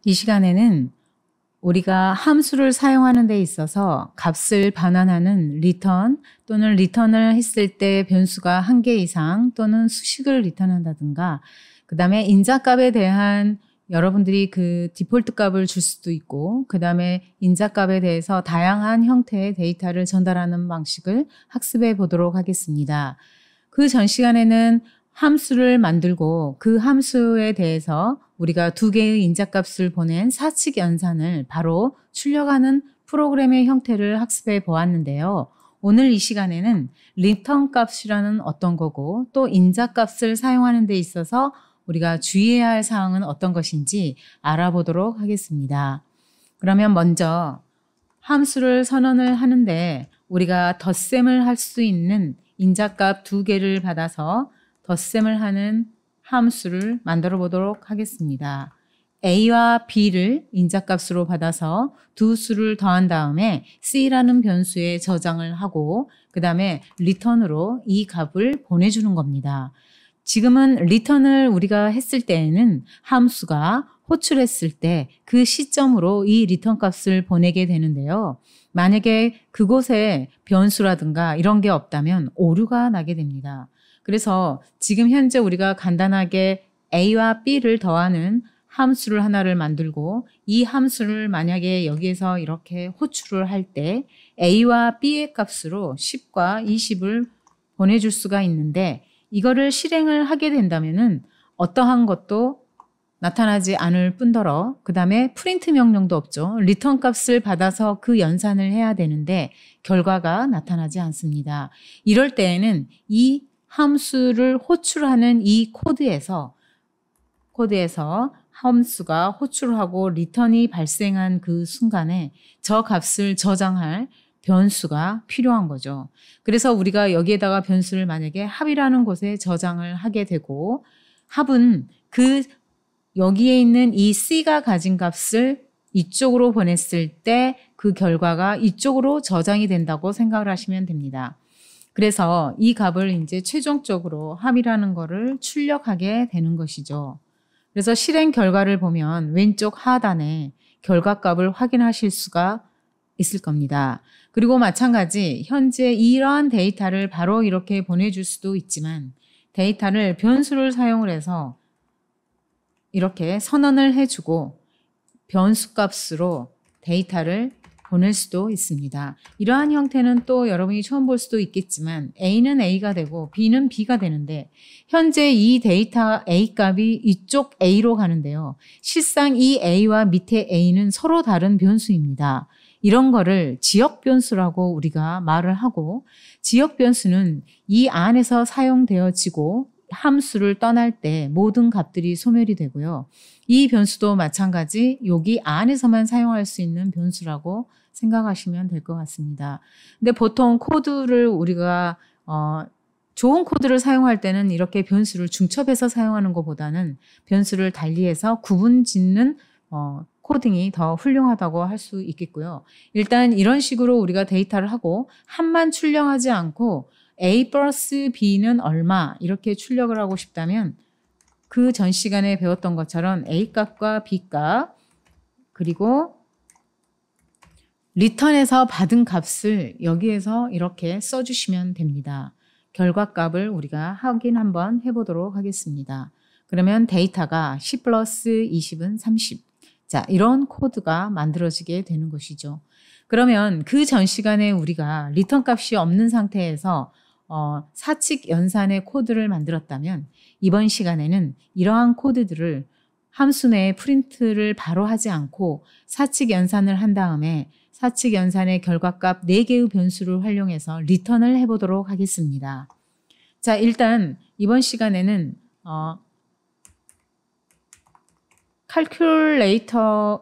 이 시간에는 우리가 함수를 사용하는 데 있어서 값을 반환하는 리턴 또는 리턴을 했을 때 변수가 한 개 이상 또는 수식을 리턴한다든가 그 다음에 인자값에 대한 여러분들이 그 디폴트 값을 줄 수도 있고 그 다음에 인자값에 대해서 다양한 형태의 데이터를 전달하는 방식을 학습해 보도록 하겠습니다. 그 전 시간에는 함수를 만들고 그 함수에 대해서 우리가 두 개의 인자값을 보낸 사칙 연산을 바로 출력하는 프로그램의 형태를 학습해 보았는데요. 오늘 이 시간에는 리턴 값이라는 어떤 거고 또 인자값을 사용하는 데 있어서 우리가 주의해야 할 사항은 어떤 것인지 알아보도록 하겠습니다. 그러면 먼저 함수를 선언을 하는데 우리가 덧셈을 할 수 있는 인자값 두 개를 받아서 덧셈을 하는 함수를 만들어 보도록 하겠습니다. A와 B를 인자값으로 받아서 두 수를 더한 다음에 C라는 변수에 저장을 하고 그 다음에 리턴으로 이 값을 보내주는 겁니다. 지금은 리턴을 우리가 했을 때에는 함수가 호출했을 때 그 시점으로 이 리턴 값을 보내게 되는데요. 만약에 그곳에 변수라든가 이런 게 없다면 오류가 나게 됩니다. 그래서 지금 현재 우리가 간단하게 A와 B를 더하는 함수를 하나를 만들고 이 함수를 만약에 여기에서 이렇게 호출을 할 때 A와 B의 값으로 10과 20을 보내줄 수가 있는데 이거를 실행을 하게 된다면은 어떠한 것도 나타나지 않을 뿐더러 그 다음에 프린트 명령도 없죠. 리턴 값을 받아서 그 연산을 해야 되는데 결과가 나타나지 않습니다. 이럴 때에는 이 함수를 호출하는 이 코드에서 함수가 호출하고 리턴이 발생한 그 순간에 저 값을 저장할 변수가 필요한 거죠. 그래서 우리가 여기에다가 변수를 만약에 합이라는 곳에 저장을 하게 되고 합은 그 여기에 있는 이 C가 가진 값을 이쪽으로 보냈을 때 그 결과가 이쪽으로 저장이 된다고 생각을 하시면 됩니다. 그래서 이 값을 이제 최종적으로 합이라는 거를 출력하게 되는 것이죠. 그래서 실행 결과를 보면 왼쪽 하단에 결과값을 확인하실 수가 있을 겁니다. 그리고 마찬가지 현재 이러한 데이터를 바로 이렇게 보내줄 수도 있지만 데이터를 변수를 사용을 해서 이렇게 선언을 해주고 변수 값으로 데이터를 보낼 수도 있습니다. 이러한 형태는 또 여러분이 처음 볼 수도 있겠지만 A는 A가 되고 B는 B가 되는데 현재 이 데이터 A 값이 이쪽 A로 가는데요. 실상 이 A와 밑에 A는 서로 다른 변수입니다. 이런 거를 지역 변수라고 우리가 말을 하고 지역 변수는 이 안에서 사용되어지고 함수를 떠날 때 모든 값들이 소멸이 되고요. 이 변수도 마찬가지 여기 안에서만 사용할 수 있는 변수라고 생각하시면 될 것 같습니다. 근데 보통 코드를 우리가 좋은 코드를 사용할 때는 이렇게 변수를 중첩해서 사용하는 것보다는 변수를 달리해서 구분 짓는 코딩이 더 훌륭하다고 할 수 있겠고요. 일단 이런 식으로 우리가 데이터를 하고 합만 출력하지 않고 A 플러스 B는 얼마 이렇게 출력을 하고 싶다면 그 전 시간에 배웠던 것처럼 A 값과 B 값 그리고 리턴에서 받은 값을 여기에서 이렇게 써주시면 됩니다. 결과값을 우리가 확인 한번 해보도록 하겠습니다. 그러면 데이터가 10 플러스 20은 30. 자, 이런 코드가 만들어지게 되는 것이죠. 그러면 그 전 시간에 우리가 리턴 값이 없는 상태에서 사칙 연산의 코드를 만들었다면 이번 시간에는 이러한 코드들을 함수 내에 프린트를 바로 하지 않고 사칙 연산을 한 다음에 사칙 연산의 결과값 4개의 변수를 활용해서 리턴을 해보도록 하겠습니다. 자, 일단 이번 시간에는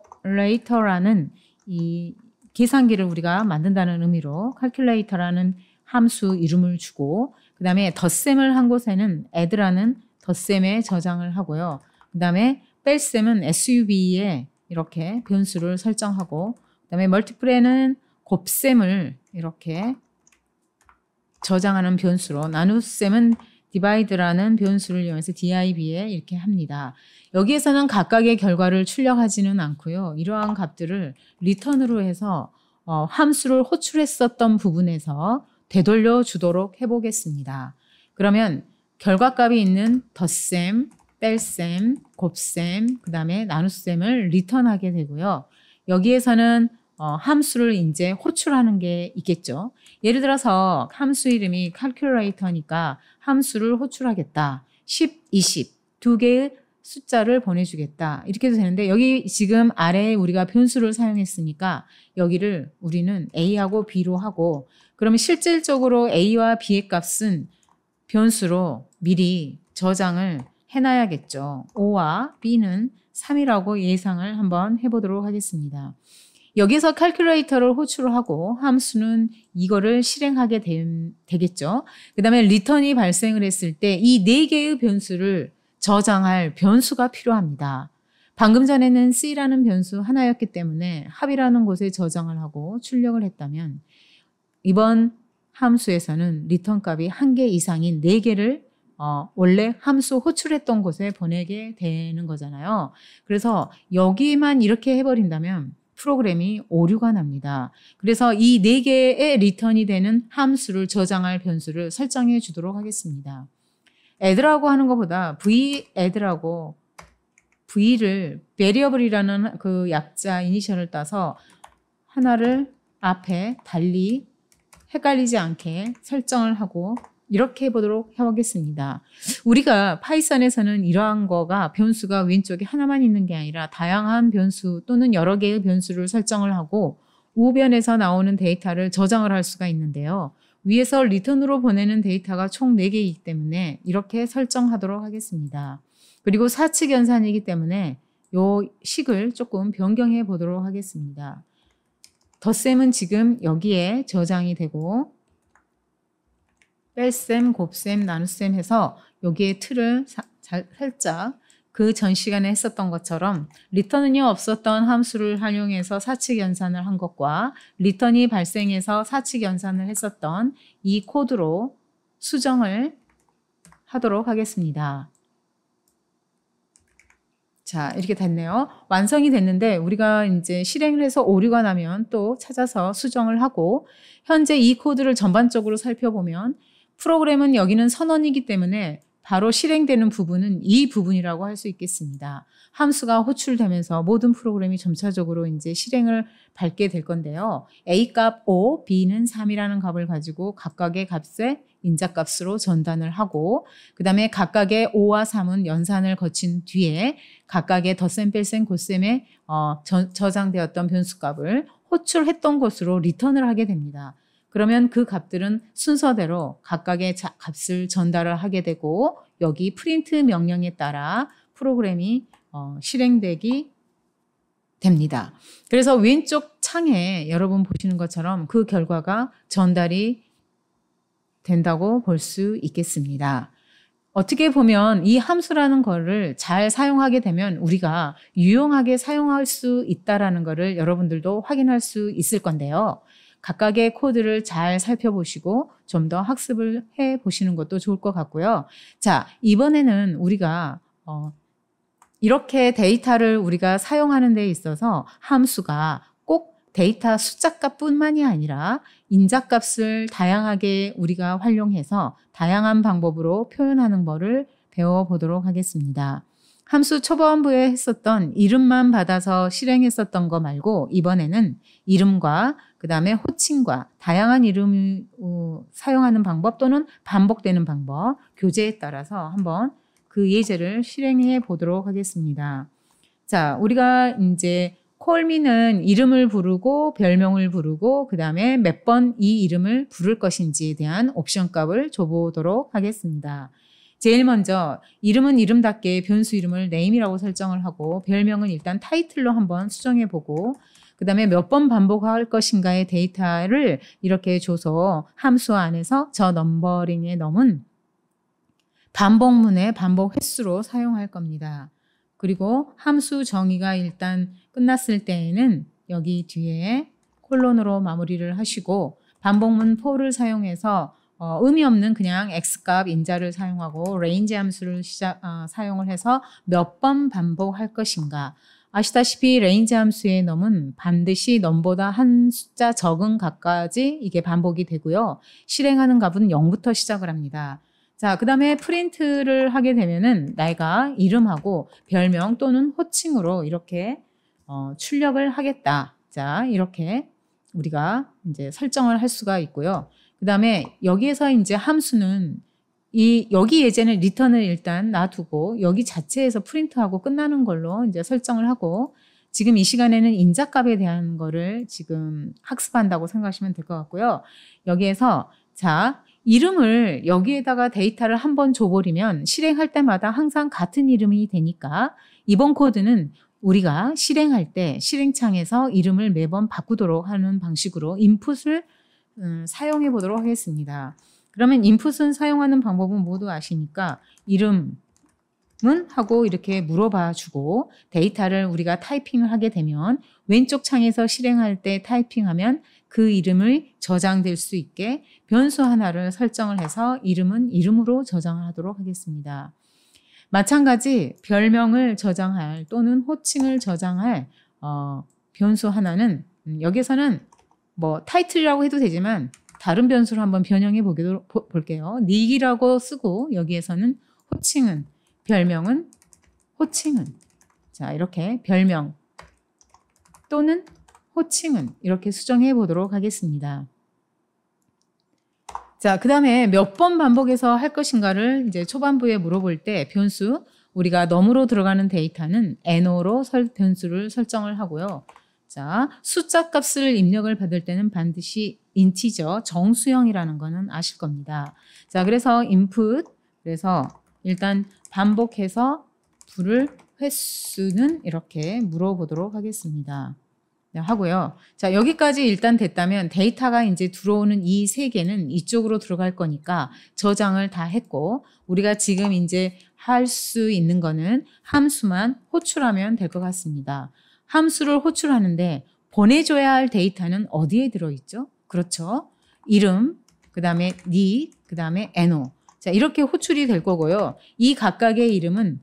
calculator라는 이 계산기를 우리가 만든다는 의미로 calculator라는 함수 이름을 주고 그 다음에 덧셈을 한 곳에는 add라는 덧셈에 저장을 하고요. 그 다음에 뺄셈은 sub에 이렇게 변수를 설정하고 그 다음에 multiple는 곱셈을 이렇게 저장하는 변수로 나눗셈은 divide라는 변수를 이용해서 div에 이렇게 합니다. 여기에서는 각각의 결과를 출력하지는 않고요. 이러한 값들을 return으로 해서 함수를 호출했었던 부분에서 되돌려 주도록 해보겠습니다. 그러면 결과값이 있는 덧셈, 뺄셈, 곱셈, 그 다음에 나눗셈을 return하게 되고요. 여기에서는 함수를 이제 호출하는 게 있겠죠. 예를 들어서 함수 이름이 calculator니까 함수를 호출하겠다. 10, 20 두 개의 숫자를 보내주겠다. 이렇게 해도 되는데 여기 지금 아래에 우리가 변수를 사용했으니까 여기를 우리는 A하고 B로 하고 그러면 실질적으로 A와 B의 값은 변수로 미리 저장을 해놔야겠죠. O와 B는 3이라고 예상을 한번 해보도록 하겠습니다. 여기서 calculator를 호출하고 함수는 이거를 실행하게 되겠죠. 그 다음에 return이 발생을 했을 때 이 4개의 변수를 저장할 변수가 필요합니다. 방금 전에는 C라는 변수 하나였기 때문에 합이라는 곳에 저장을 하고 출력을 했다면 이번 함수에서는 return 값이 1개 이상인 4개를 원래 함수 호출했던 곳에 보내게 되는 거잖아요. 그래서 여기만 이렇게 해버린다면 프로그램이 오류가 납니다. 그래서 이 4개의 return이 되는 함수를 저장할 변수를 설정해 주도록 하겠습니다. add라고 하는 것보다 v-add라고 v를 variable이라는 그 약자 이니셜을 따서 하나를 앞에 달리 헷갈리지 않게 설정을 하고 이렇게 해보도록 해보겠습니다. 우리가 파이썬에서는 이러한 거가 변수가 왼쪽에 하나만 있는 게 아니라 다양한 변수 또는 여러 개의 변수를 설정을 하고 우변에서 나오는 데이터를 저장을 할 수가 있는데요. 위에서 return으로 보내는 데이터가 총 4개이기 때문에 이렇게 설정하도록 하겠습니다. 그리고 사칙 연산이기 때문에 요 식을 조금 변경해 보도록 하겠습니다. 덧셈은 지금 여기에 저장이 되고 뺄셈, 곱셈, 나눗셈 해서 여기에 틀을 살짝 그 전 시간에 했었던 것처럼 return이 없었던 함수를 활용해서 사칙 연산을 한 것과 return이 발생해서 사칙 연산을 했었던 이 코드로 수정을 하도록 하겠습니다. 자, 이렇게 됐네요. 완성이 됐는데 우리가 이제 실행을 해서 오류가 나면 또 찾아서 수정을 하고 현재 이 코드를 전반적으로 살펴보면 프로그램은 여기는 선언이기 때문에 바로 실행되는 부분은 이 부분이라고 할 수 있겠습니다. 함수가 호출되면서 모든 프로그램이 점차적으로 이제 실행을 밟게 될 건데요. A 값 5, B는 3이라는 값을 가지고 각각의 값에 인자값으로 전단을 하고 그 다음에 각각의 5와 3은 연산을 거친 뒤에 각각의 덧셈, 뺄셈, 곱셈에 저장되었던 변수값을 호출했던 것으로 리턴을 하게 됩니다. 그러면 그 값들은 순서대로 각각의 값을 전달을 하게 되고 여기 프린트 명령에 따라 프로그램이 실행되기 됩니다. 그래서 왼쪽 창에 여러분 보시는 것처럼 그 결과가 전달이 된다고 볼 수 있겠습니다. 어떻게 보면 이 함수라는 거를 잘 사용하게 되면 우리가 유용하게 사용할 수 있다는 것을 여러분들도 확인할 수 있을 건데요. 각각의 코드를 잘 살펴보시고 좀 더 학습을 해 보시는 것도 좋을 것 같고요. 자, 이번에는 우리가 이렇게 데이터를 우리가 사용하는 데 있어서 함수가 꼭 데이터 숫자값뿐만이 아니라 인자값을 다양하게 우리가 활용해서 다양한 방법으로 표현하는 것을 배워보도록 하겠습니다. 함수 초반부에 했었던 이름만 받아서 실행했었던 거 말고 이번에는 이름과 그 다음에 호칭과 다양한 이름을 사용하는 방법 또는 반복되는 방법, 교재에 따라서 한번 그 예제를 실행해 보도록 하겠습니다. 자, 우리가 이제 콜미는 이름을 부르고 별명을 부르고 그 다음에 몇 번 이 이름을 부를 것인지에 대한 옵션 값을 줘보도록 하겠습니다. 제일 먼저 이름은 이름답게 변수 이름을 name이라고 설정을 하고 별명은 일단 타이틀로 한번 수정해 보고 그 다음에 몇 번 반복할 것인가의 데이터를 이렇게 줘서 함수 안에서 저 넘버링에 넣은 반복문의 반복 횟수로 사용할 겁니다. 그리고 함수 정의가 일단 끝났을 때에는 여기 뒤에 콜론으로 마무리를 하시고 반복문 for를 사용해서 의미 없는 그냥 x값 인자를 사용하고 range 함수를 사용을 해서 몇 번 반복할 것인가. 아시다시피 range 함수의 넘은 반드시 넘보다 한 숫자 적은 값까지 이게 반복이 되고요. 실행하는 값은 0부터 시작을 합니다. 자, 그 다음에 프린트를 하게 되면은 내가 이름하고 별명 또는 호칭으로 이렇게 출력을 하겠다. 자, 이렇게 우리가 이제 설정을 할 수가 있고요. 그 다음에 여기에서 이제 함수는 여기 예제는 리턴을 일단 놔두고 여기 자체에서 프린트하고 끝나는 걸로 이제 설정을 하고 지금 이 시간에는 인자값에 대한 거를 지금 학습한다고 생각하시면 될 것 같고요. 여기에서 자, 이름을 여기에다가 데이터를 한번 줘버리면 실행할 때마다 항상 같은 이름이 되니까 이번 코드는 우리가 실행할 때 실행창에서 이름을 매번 바꾸도록 하는 방식으로 인풋을 사용해 보도록 하겠습니다. 그러면 인풋은 사용하는 방법은 모두 아시니까 이름은 하고 이렇게 물어봐 주고 데이터를 우리가 타이핑을 하게 되면 왼쪽 창에서 실행할 때 타이핑하면 그 이름을 저장될 수 있게 변수 하나를 설정을 해서 이름은 이름으로 저장하도록 하겠습니다. 마찬가지 별명을 저장할 또는 호칭을 저장할 변수 하나는 여기서는 뭐 타이틀이라고 해도 되지만 다른 변수로 한번 변형해 볼게요. 닉이라고 쓰고 여기에서는 호칭은 별명은 호칭은 자 이렇게 별명 또는 호칭은 이렇게 수정해 보도록 하겠습니다. 자, 그 다음에 몇 번 반복해서 할 것인가를 이제 초반부에 물어볼 때 변수 우리가 넘으로 들어가는 데이터는 NO로 변수를 설정을 하고요. 자, 숫자 값을 입력을 받을 때는 반드시 인티저 정수형이라는 거는 아실 겁니다. 자, 그래서 input 그래서 일단 반복해서 부를 횟수는 이렇게 물어보도록 하겠습니다. 네, 하고요. 자, 여기까지 일단 됐다면 데이터가 이제 들어오는 이 세 개는 이쪽으로 들어갈 거니까 저장을 다 했고 우리가 지금 이제 할 수 있는 거는 함수만 호출하면 될 것 같습니다. 함수를 호출하는데 보내줘야 할 데이터는 어디에 들어있죠? 그렇죠. 이름, 그 다음에 니, 그 다음에 NO. 자, 이렇게 호출이 될 거고요. 이 각각의 이름은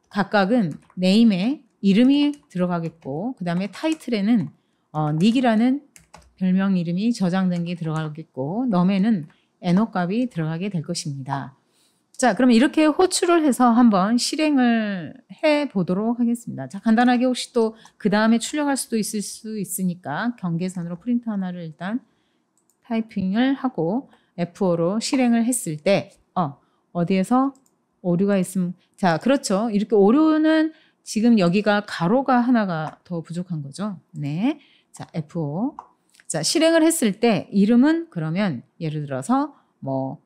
각각은 name에 이름이 들어가겠고 그 다음에 타이틀에는 닉이라는 별명 이름이 저장된 게 들어가겠고 num에는 NO 값이 들어가게 될 것입니다. 자, 그러면 이렇게 호출을 해서 한번 실행을 해 보도록 하겠습니다. 자, 간단하게 혹시 또 그 다음에 출력할 수도 있을 수 있으니까 경계선으로 프린트 하나를 일단 타이핑을 하고 F5로 실행을 했을 때 어디에서 오류가 있으면 자, 그렇죠. 이렇게 오류는 지금 여기가 가로가 하나가 더 부족한 거죠. 네. 자, F5. 자, 실행을 했을 때 이름은 그러면 예를 들어서 뭐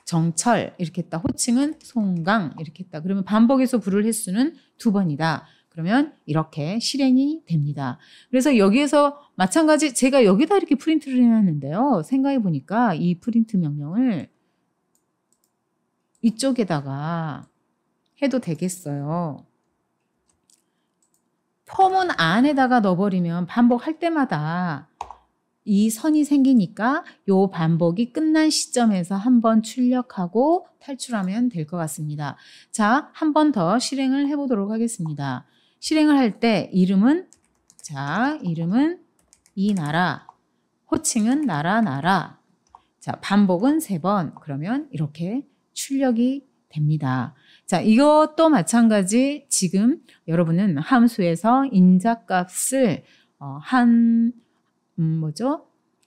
정철 이렇게 했다. 호칭은 송강 이렇게 했다. 그러면 반복해서 부를 횟수는 2번이다. 그러면 이렇게 실행이 됩니다. 그래서 여기에서 마찬가지 제가 여기다 이렇게 프린트를 해놨는데요. 생각해 보니까 이 프린트 명령을 이쪽에다가 해도 되겠어요. 폼은 안에다가 넣어버리면 반복할 때마다 이 선이 생기니까 요 반복이 끝난 시점에서 한번 출력하고 탈출하면 될 것 같습니다. 자, 한 번 더 실행을 해보도록 하겠습니다. 실행을 할 때 이름은 자, 이름은 이 나라, 호칭은 나라. 자, 반복은 3번. 그러면 이렇게 출력이 됩니다. 자, 이것도 마찬가지 지금 여러분은 함수에서 인자값을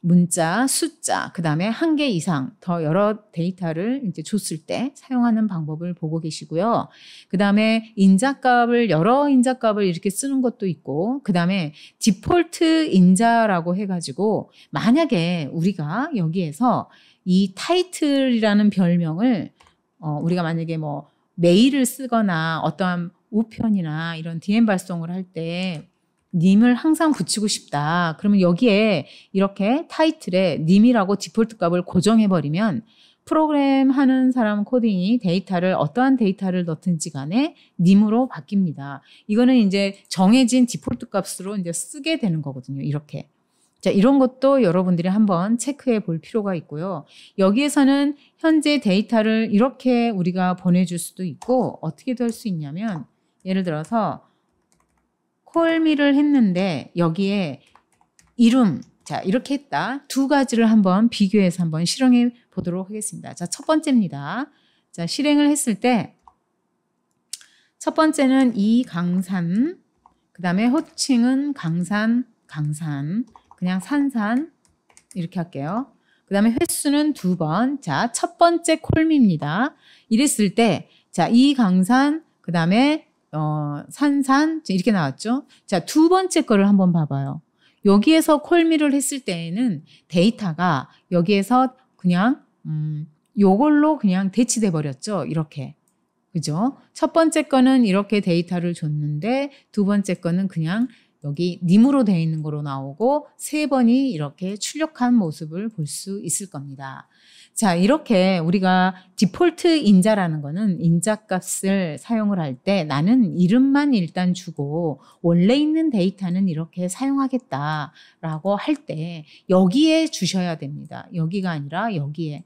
문자, 숫자, 그 다음에 1개 이상 더 여러 데이터를 이제 줬을 때 사용하는 방법을 보고 계시고요. 그 다음에 여러 인자값을 이렇게 쓰는 것도 있고, 그 다음에 디폴트 인자라고 해가지고, 만약에 우리가 여기에서 이 타이틀이라는 별명을, 우리가 만약에 뭐 메일을 쓰거나 어떠한 우편이나 이런 DM 발송을 할 때, 님을 항상 붙이고 싶다. 그러면 여기에 이렇게 타이틀에 님이라고 디폴트 값을 고정해버리면 프로그램 하는 사람 코딩이 어떠한 데이터를 넣든지 간에 님으로 바뀝니다. 이거는 이제 정해진 디폴트 값으로 이제 쓰게 되는 거거든요. 이렇게. 자, 이런 것도 여러분들이 한번 체크해 볼 필요가 있고요. 여기에서는 현재 데이터를 이렇게 우리가 보내줄 수도 있고 어떻게도 할 수 있냐면 예를 들어서 콜미를 했는데 여기에 이름, 자 이렇게 했다. 두 가지를 한번 비교해서 한번 실행해 보도록 하겠습니다. 자, 첫 번째입니다. 자, 실행을 했을 때 첫 번째는 이 강산, 그 다음에 호칭은 강산, 그냥 산산 이렇게 할게요. 그 다음에 횟수는 2번. 자, 첫 번째 콜미입니다. 이랬을 때, 자, 이 강산, 그 다음에 산산 이렇게 나왔죠. 자, 두 번째 거를 한번 봐봐요. 여기에서 콜미를 했을 때에는 데이터가 여기에서 그냥 요걸로 그냥 대치돼 버렸죠. 이렇게. 그죠? 첫 번째 거는 이렇게 데이터를 줬는데 두 번째 거는 그냥 여기 님으로 되어 있는 거로 나오고 세 번이 이렇게 출력한 모습을 볼 수 있을 겁니다. 자, 이렇게 우리가 디폴트 인자라는 거는 인자값을 사용을 할 때 나는 이름만 일단 주고 원래 있는 데이터는 이렇게 사용하겠다라고 할 때 여기에 주셔야 됩니다. 여기가 아니라 여기에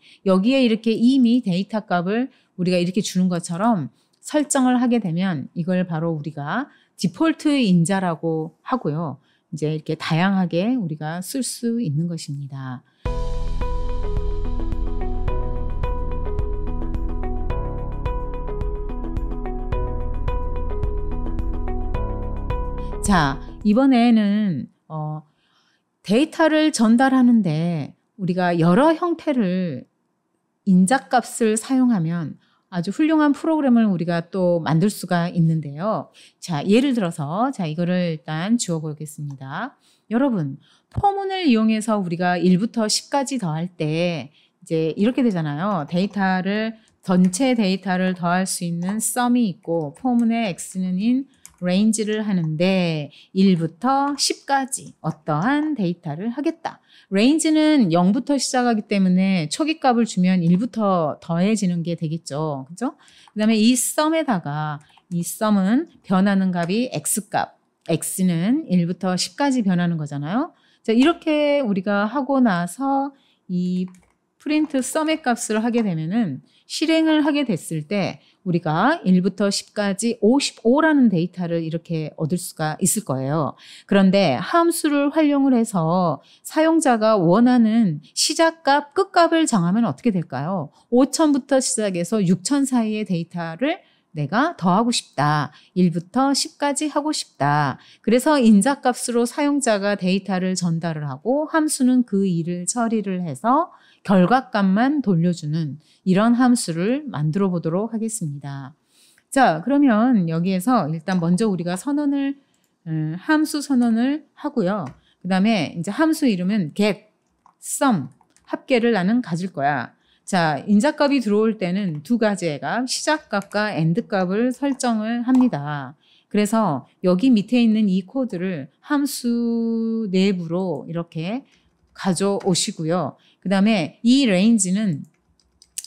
이렇게 이미 데이터 값을 우리가 이렇게 주는 것처럼 설정을 하게 되면 이걸 바로 우리가 디폴트 인자라고 하고요. 이제 이렇게 다양하게 우리가 쓸 수 있는 것입니다. 자, 이번에는 데이터를 전달하는데 우리가 여러 형태를 인자값을 사용하면 아주 훌륭한 프로그램을 우리가 또 만들 수가 있는데요. 자, 예를 들어서 자, 이거를 일단 지워 보겠습니다. 여러분, 포문을 이용해서 우리가 1부터 10까지 더할 때 이제 이렇게 되잖아요. 전체 데이터를 더할 수 있는 썸이 있고 포문의 x는 인 range를 하는데 1부터 10까지 어떠한 데이터를 하겠다. range는 0부터 시작하기 때문에 초기 값을 주면 1부터 더해지는 게 되겠죠. 그죠? 그 다음에 이 썸에다가 이 썸은 변하는 값이 x값, x는 1부터 10까지 변하는 거잖아요. 자, 이렇게 우리가 하고 나서 이 프린트 썸의 값을 하게 되면은 실행을 하게 됐을 때 우리가 1부터 10까지 55라는 데이터를 이렇게 얻을 수가 있을 거예요. 그런데 함수를 활용을 해서 사용자가 원하는 시작값, 끝값을 정하면 어떻게 될까요? 5000부터 시작해서 6000 사이의 데이터를 내가 더하고 싶다. 1부터 10까지 하고 싶다. 그래서 인자값으로 사용자가 데이터를 전달을 하고 함수는 그 일을 처리를 해서 결과값만 돌려주는 이런 함수를 만들어 보도록 하겠습니다. 자, 그러면 여기에서 일단 먼저 우리가 함수 선언을 하고요. 그 다음에 이제 함수 이름은 get, sum, 합계를 나는 가질 거야. 자, 인자값이 들어올 때는 두 가지의 값, 시작값과 end값을 설정을 합니다. 그래서 여기 밑에 있는 이 코드를 함수 내부로 이렇게 가져오시고요. 그 다음에 이 range는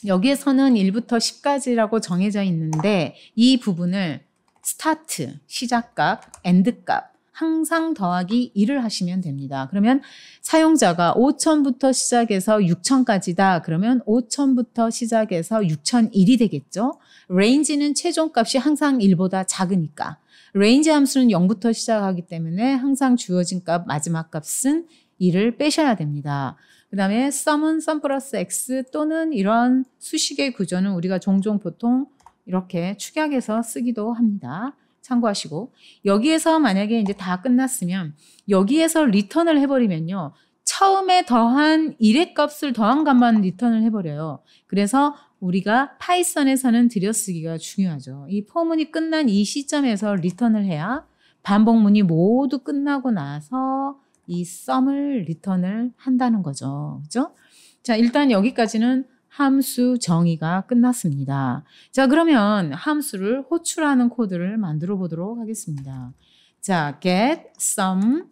여기에서는 1부터 10까지라고 정해져 있는데 이 부분을 start, 시작값, end값 항상 더하기 1을 하시면 됩니다. 그러면 사용자가 5000부터 시작해서 6000까지다. 그러면 5000부터 시작해서 6001이 되겠죠. range는 최종값이 항상 1보다 작으니까 range 함수는 0부터 시작하기 때문에 항상 주어진 값, 마지막 값은 1을 빼셔야 됩니다. 그 다음에 sum은 sum 플러스 x 또는 이런 수식의 구조는 우리가 종종 보통 이렇게 축약해서 쓰기도 합니다. 참고하시고 여기에서 만약에 이제 다 끝났으면 여기에서 리턴을 해버리면요. 처음에 더한 1의 값을 더한 값만 리턴을 해버려요. 그래서 우리가 파이썬에서는 들여쓰기가 중요하죠. 이 포문이 끝난 이 시점에서 리턴을 해야 반복문이 모두 끝나고 나서 이 썸을 리턴을 한다는 거죠. 그죠? 자, 일단 여기까지는 함수 정의가 끝났습니다. 자, 그러면 함수를 호출하는 코드를 만들어 보도록 하겠습니다. 자, get sum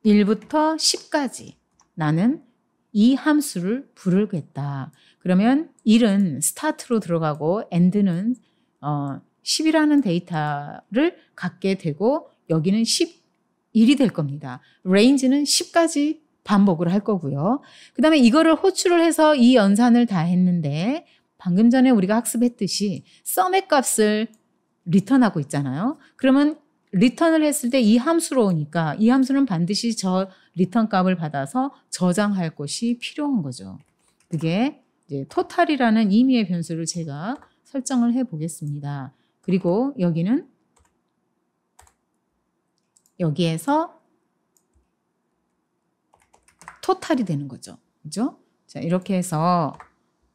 1부터 10까지 나는 이 함수를 부르겠다. 그러면 1은 start로 들어가고 end는 10이라는 데이터를 갖게 되고 여기는 10 1이 될 겁니다. range는 10까지 반복을 할 거고요. 그 다음에 이거를 호출을 해서 이 연산을 다 했는데 방금 전에 우리가 학습했듯이 sum의 값을 리턴하고 있잖아요. 그러면 리턴을 했을 때 이 함수로 오니까 이 함수는 반드시 저 리턴 값을 받아서 저장할 것이 필요한 거죠. 그게 이제 토탈이라는 임의의 변수를 제가 설정을 해 보겠습니다. 그리고 여기는 여기에서 토탈이 되는 거죠. 그죠? 자, 이렇게 해서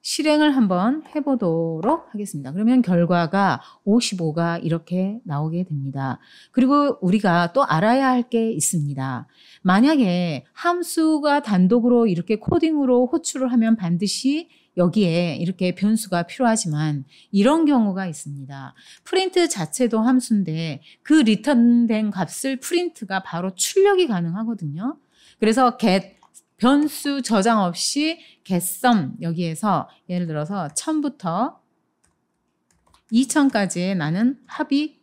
실행을 한번 해보도록 하겠습니다. 그러면 결과가 55가 이렇게 나오게 됩니다. 그리고 우리가 또 알아야 할 게 있습니다. 만약에 함수가 단독으로 이렇게 코딩으로 호출을 하면 반드시 여기에 이렇게 변수가 필요하지만 이런 경우가 있습니다. 프린트 자체도 함수인데 그 리턴된 값을 프린트가 바로 출력이 가능하거든요. 그래서 get 변수 저장 없이 getSum 여기에서 예를 들어서 1000부터 2000까지의 나는 합이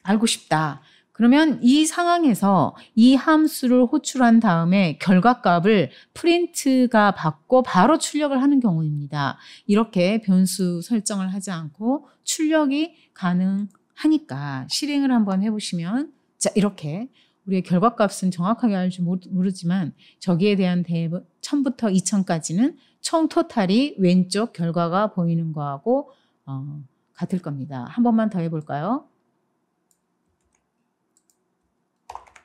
알고 싶다. 그러면 이 상황에서 이 함수를 호출한 다음에 결과값을 프린트가 받고 바로 출력을 하는 경우입니다. 이렇게 변수 설정을 하지 않고 출력이 가능하니까 실행을 한번 해보시면 자 이렇게 우리의 결과값은 정확하게 알지 모르지만 저기에 대한 대입 1000부터 2000까지는 총 토탈이 왼쪽 결과가 보이는 거하고 같을 겁니다. 한 번만 더 해볼까요?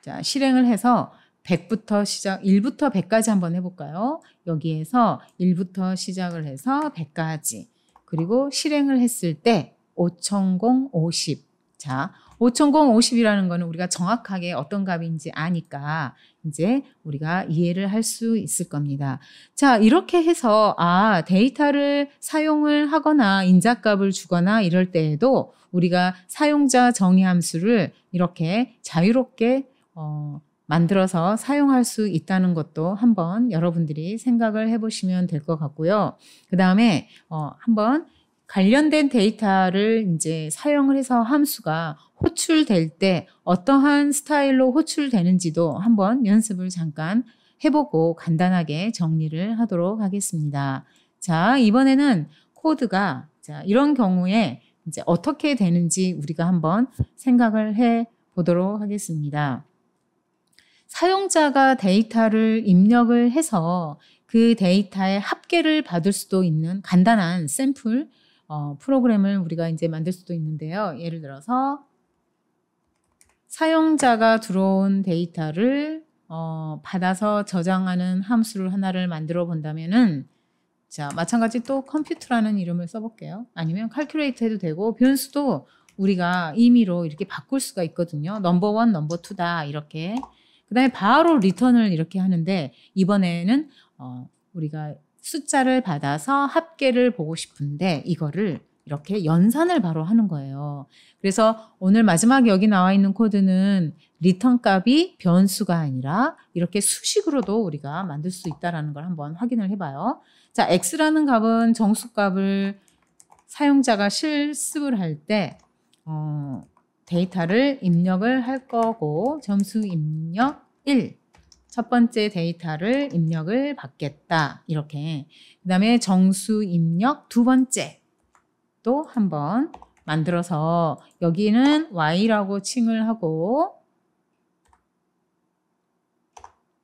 자, 실행을 해서 100부터 시작, 1부터 100까지 한번 해볼까요? 여기에서 1부터 시작을 해서 100까지. 그리고 실행을 했을 때 5050, 50. 자, 5050, 50이라는 거는 우리가 정확하게 어떤 값인지 아니까 이제 우리가 이해를 할 수 있을 겁니다. 자, 이렇게 해서 데이터를 사용을 하거나 인자값을 주거나 이럴 때에도 우리가 사용자 정의 함수를 이렇게 자유롭게 만들어서 사용할 수 있다는 것도 한번 여러분들이 생각을 해보시면 될 것 같고요. 그 다음에 한번 관련된 데이터를 이제 사용을 해서 함수가 호출될 때 어떠한 스타일로 호출되는지도 한번 연습을 잠깐 해보고 간단하게 정리를 하도록 하겠습니다. 자, 이번에는 코드가 자, 이런 경우에 이제 어떻게 되는지 우리가 한번 생각을 해 보도록 하겠습니다. 사용자가 데이터를 입력을 해서 그 데이터의 합계를 받을 수도 있는 간단한 샘플 프로그램을 우리가 이제 만들 수도 있는데요. 예를 들어서 사용자가 들어온 데이터를 받아서 저장하는 함수를 하나를 만들어 본다면은 자, 마찬가지 또 컴퓨터라는 이름을 써볼게요. 아니면 calculate 해도 되고 변수도 우리가 임의로 이렇게 바꿀 수가 있거든요. 넘버 1, 넘버 2다 이렇게. 그 다음에 바로 리턴을 이렇게 하는데 이번에는 우리가 숫자를 받아서 합계를 보고 싶은데 이거를 이렇게 연산을 바로 하는 거예요. 그래서 오늘 마지막 여기 나와 있는 코드는 리턴 값이 변수가 아니라 이렇게 수식으로도 우리가 만들 수 있다는 걸 한번 확인을 해봐요. 자, x라는 값은 정수값을 사용자가 실습을 할 때 데이터를 입력을 할 거고 점수 입력 1. 첫 번째 데이터를 입력을 받겠다. 이렇게. 그 다음에 정수 입력 두 번째 또 한번 만들어서 여기는 y라고 칭을 하고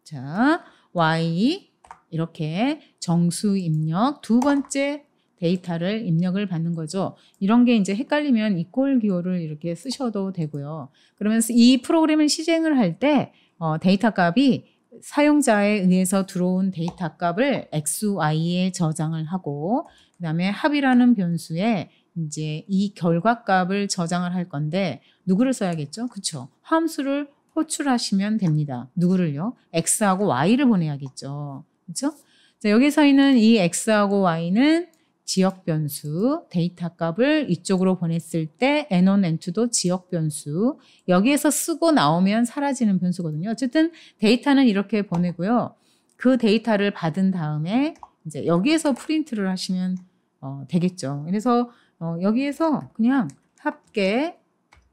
자, y 이렇게 정수 입력 두 번째 데이터를 입력을 받는 거죠. 이런 게 이제 헷갈리면 이퀄 기호를 이렇게 쓰셔도 되고요. 그러면서 이 프로그램을 시행을 할 때 데이터 값이 사용자에 의해서 들어온 데이터 값을 XY에 저장을 하고 그 다음에 합이라는 변수에 이제 이 결과 값을 저장을 할 건데 누구를 써야겠죠? 그쵸? 함수를 호출하시면 됩니다. 누구를요? X하고 Y를 보내야겠죠. 그쵸? 자, 여기서 있는 이 X하고 Y는 지역 변수, 데이터 값을 이쪽으로 보냈을 때 N1, N2도 지역 변수. 여기에서 쓰고 나오면 사라지는 변수거든요. 어쨌든 데이터는 이렇게 보내고요. 그 데이터를 받은 다음에 이제 여기에서 프린트를 하시면 되겠죠. 그래서 여기에서 그냥 합계,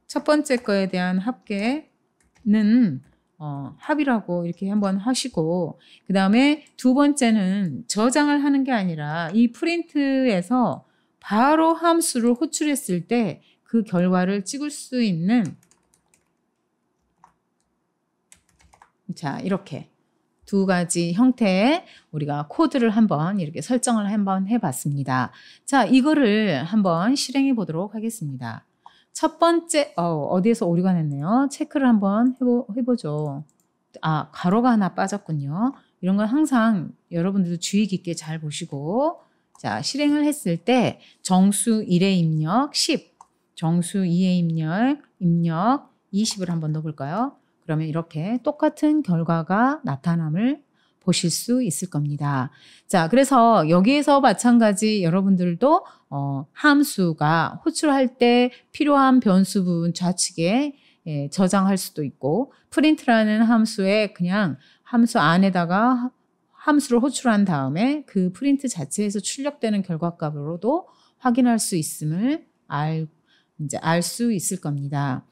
첫 번째 거에 대한 합계는 합이라고 이렇게 한번 하시고, 그 다음에 두 번째는 저장을 하는 게 아니라 이 프린트에서 바로 함수를 호출했을 때 그 결과를 찍을 수 있는, 자, 이렇게 두 가지 형태의 우리가 코드를 한번 이렇게 설정을 한번 해봤습니다. 자, 이거를 한번 실행해 보도록 하겠습니다. 첫 번째, 어디에서 오류가 났네요. 체크를 한번 해보죠. 아, 가로가 하나 빠졌군요. 이런 건 항상 여러분들도 주의 깊게 잘 보시고, 자, 실행을 했을 때 정수 1의 입력 10, 정수 2의 입력 20을 한번 넣어볼까요? 그러면 이렇게 똑같은 결과가 나타남을 보실 수 있을 겁니다. 자, 그래서 여기에서 마찬가지 여러분들도 함수가 호출할 때 필요한 변수 부분 좌측에 저장할 수도 있고, 프린트라는 함수에 그냥 함수 안에다가 함수를 호출한 다음에 그 프린트 자체에서 출력되는 결과값으로도 확인할 수 있음을 알 수 있을 겁니다.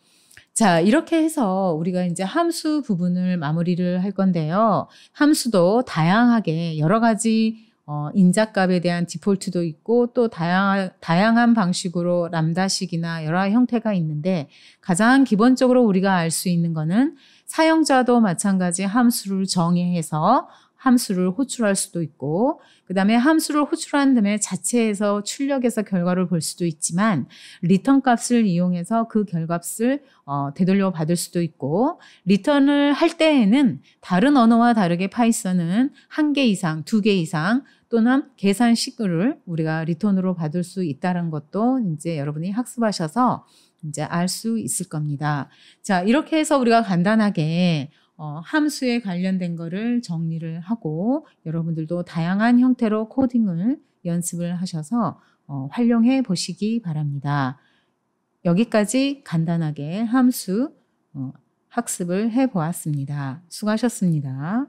자, 이렇게 해서 우리가 이제 함수 부분을 마무리를 할 건데요. 함수도 다양하게 여러 가지 인자값에 대한 디폴트도 있고, 또 다양한 방식으로 람다식이나 여러 형태가 있는데, 가장 기본적으로 우리가 알 수 있는 거는 사용자도 마찬가지 함수를 정의해서 함수를 호출할 수도 있고, 그 다음에 함수를 호출한 다음에 자체에서 출력해서 결과를 볼 수도 있지만, 리턴 값을 이용해서 그 결값을 되돌려 받을 수도 있고, 리턴을 할 때에는 다른 언어와 다르게 파이썬은 1개 이상, 2개 이상 또는 계산식을 우리가 리턴으로 받을 수 있다는 것도 이제 여러분이 학습하셔서 이제 알 수 있을 겁니다. 자, 이렇게 해서 우리가 간단하게 함수에 관련된 거를 정리를 하고, 여러분들도 다양한 형태로 코딩을 연습을 하셔서 활용해 보시기 바랍니다. 여기까지 간단하게 함수 학습을 해 보았습니다. 수고하셨습니다.